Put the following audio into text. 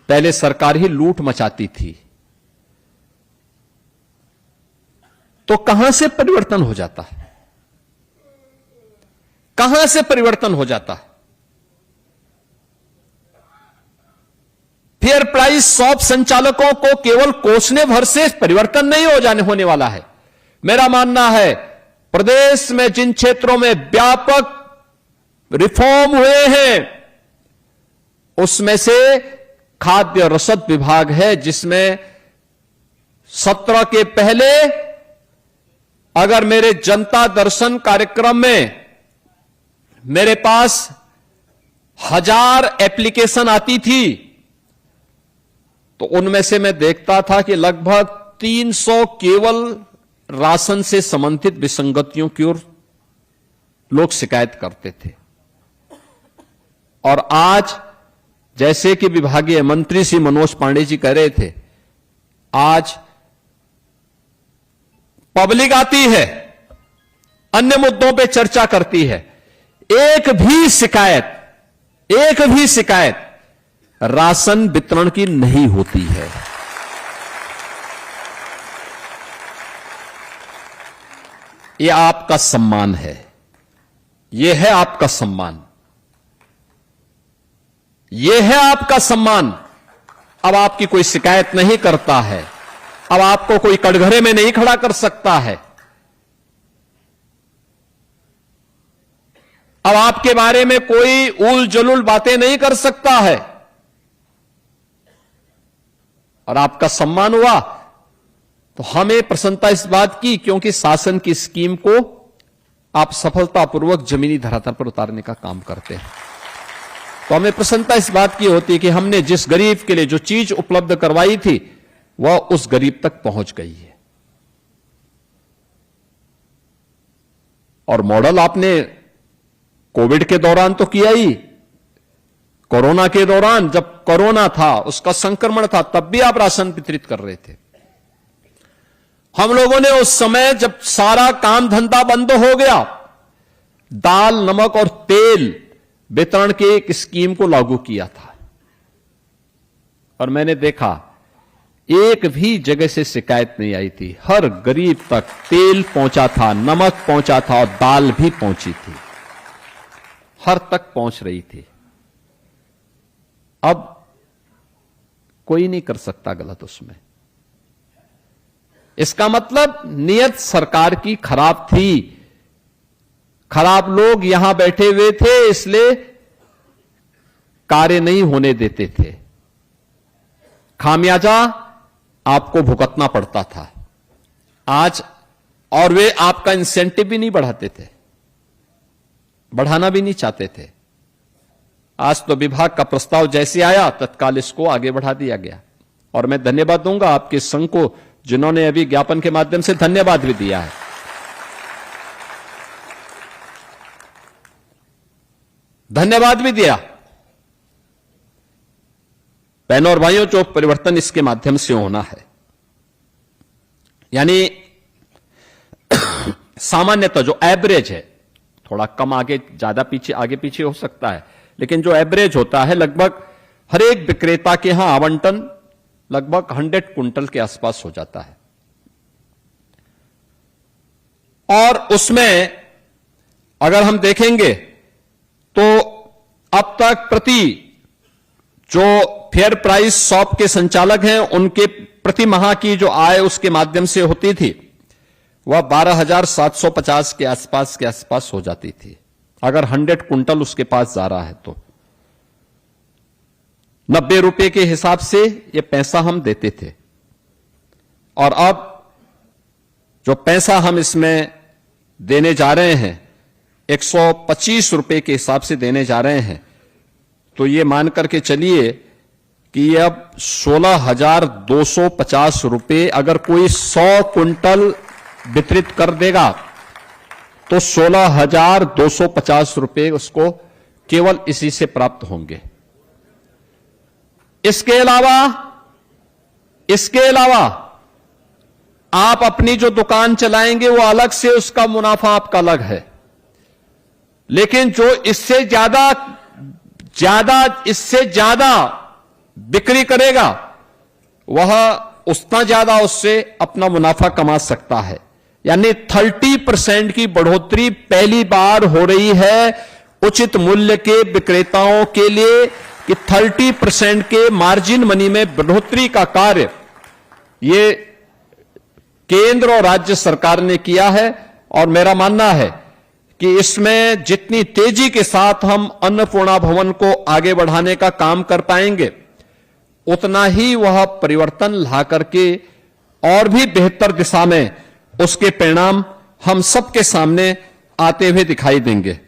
पहले सरकार ही लूट मचाती थी, तो कहां से परिवर्तन हो जाता है? कहां से परिवर्तन हो जाता है? फेयर प्राइस शॉप संचालकों को केवल कोसने भर से परिवर्तन नहीं होने वाला है। मेरा मानना है प्रदेश में जिन क्षेत्रों में व्यापक रिफॉर्म हुए हैं उसमें से खाद्य रसद विभाग है, जिसमें 17 के पहले अगर मेरे जनता दर्शन कार्यक्रम में मेरे पास 1000 एप्लीकेशन आती थी तो उनमें से मैं देखता था कि लगभग 300 केवल राशन से संबंधित विसंगतियों की ओर लोग शिकायत करते थे। और आज जैसे कि विभागीय मंत्री श्री मनोज पांडे जी कह रहे थे, आज पब्लिक आती है, अन्य मुद्दों पे चर्चा करती है, एक भी शिकायत राशन वितरण की नहीं होती है। यह आपका सम्मान है, यह है आपका सम्मान, यह है आपका सम्मान। अब आपकी कोई शिकायत नहीं करता है, अब आपको कोई कटघरे में नहीं खड़ा कर सकता है, अब आपके बारे में कोई उल जलूल बातें नहीं कर सकता है, और आपका सम्मान हुआ तो हमें प्रसन्नता इस बात की, क्योंकि शासन की स्कीम को आप सफलतापूर्वक जमीनी धरातल पर उतारने का काम करते हैं। तो हमें प्रसन्नता इस बात की होती है कि हमने जिस गरीब के लिए जो चीज उपलब्ध करवाई थी वह उस गरीब तक पहुंच गई है। और मॉडल आपने कोविड के दौरान तो किया ही, कोरोना के दौरान जब कोरोना था, उसका संक्रमण था, तब भी आप राशन वितरित कर रहे थे। हम लोगों ने उस समय जब सारा काम धंधा बंद हो गया, दाल, नमक और तेल वितरण की एक स्कीम को लागू किया था। और मैंने देखा एक भी जगह से शिकायत नहीं आई थी, हर गरीब तक तेल पहुंचा था, नमक पहुंचा था और दाल भी पहुंची थी, हर तक पहुंच रही थी। अब कोई नहीं कर सकता गलत उसमें। इसका मतलब नियत सरकार की खराब थी, खराब लोग यहां बैठे हुए थे, इसलिए कार्य नहीं होने देते थे, खामियाजा आपको भुगतना पड़ता था। आज और वे आपका इंसेंटिव भी नहीं बढ़ाते थे, बढ़ाना भी नहीं चाहते थे। आज तो विभाग का प्रस्ताव जैसे आया तत्काल इसको आगे बढ़ा दिया गया। और मैं धन्यवाद दूंगा आपके संघ को, जिन्होंने अभी ज्ञापन के माध्यम से धन्यवाद भी दिया है। धन्यवाद भी दिया। बहनों और भाइयों, जो परिवर्तन इसके माध्यम से होना है, यानी सामान्यतः जो एवरेज है, थोड़ा कम आगे ज्यादा पीछे आगे पीछे हो सकता है, लेकिन जो एवरेज होता है लगभग हर एक विक्रेता के यहां आवंटन लगभग 100 कुंटल के आसपास हो जाता है। और उसमें अगर हम देखेंगे तो अब तक प्रति जो फेयर प्राइस शॉप के संचालक हैं उनके प्रति माह की जो आय उसके माध्यम से होती थी वह 12,750 के आसपास हो जाती थी। अगर 100 कुंटल उसके पास जा रहा है तो 90 रुपए के हिसाब से ये पैसा हम देते थे। और अब जो पैसा हम इसमें देने जा रहे हैं 125 रुपए के हिसाब से देने जा रहे हैं, तो ये मान करके चलिए कि ये अब 16,250 रुपए, अगर कोई 100 कुंटल वितरित कर देगा तो 16,250 रुपए उसको केवल इसी से प्राप्त होंगे। इसके अलावा आप अपनी जो दुकान चलाएंगे वो अलग से, उसका मुनाफा आपका अलग है। लेकिन जो इससे ज्यादा बिक्री करेगा वह उतना ज्यादा उससे अपना मुनाफा कमा सकता है। यानी 30% की बढ़ोतरी पहली बार हो रही है उचित मूल्य के विक्रेताओं के लिए कि 30% के मार्जिन मनी में बढ़ोतरी का कार्य ये केंद्र और राज्य सरकार ने किया है। और मेरा मानना है कि इसमें जितनी तेजी के साथ हम अन्नपूर्णा भवन को आगे बढ़ाने का काम कर पाएंगे उतना ही वह परिवर्तन ला करके और भी बेहतर दिशा में उसके परिणाम हम सबके सामने आते हुए दिखाई देंगे।